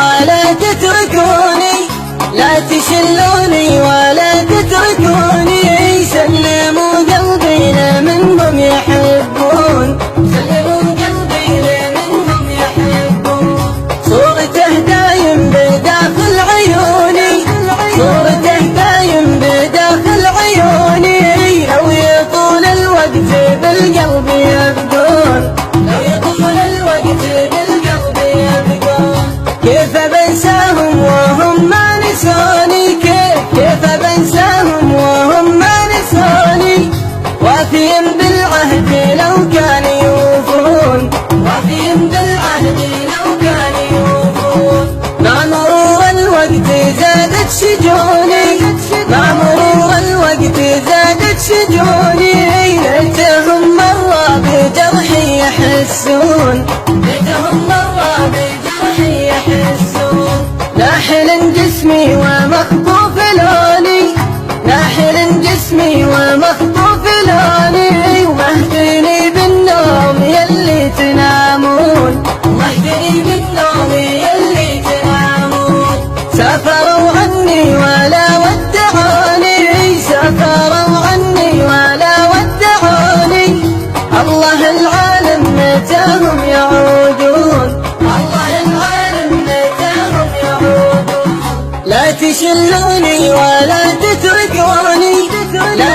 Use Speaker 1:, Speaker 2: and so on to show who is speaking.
Speaker 1: ولا تتركوني، لا تشلوني ولا تتركوني. سلموا قلبي لمنهم يحبون، سلموا قلبي لمنهم يحبون. صورته دايم بداخل عيوني، صورته دايم بداخل عيوني. لو يطول الوقت بالقلب يبقون، لو يطول الوقت بالقلب يبقون. كيف بنساهم وهم ما نسوني، كيف بنساهم وهم ما نسوني. وافيهم بالعهد لو كانوا يوفون، وافيهم بالعهد لو كانوا يوفون. مع مرور الوقت زادت شجوني، مع مرور الوقت زادت شجوني. ليتهم مرة بجرحي يحسون، ليتهم مرة بجرحي يحسون. ناحل جسمي ومخطوف لوني، ناحل جسمي ومخطوف لوني. واهدني بالنوم يلي تنامون، واهدني بالنوم يلي تنامون. سافروا عني ولا ودعوني، سافروا عني ولا ودعوني. الله العالم متاهم يعودون، الله العالم متاهم يعودون. لا تشلوني ولا تتركوني، لا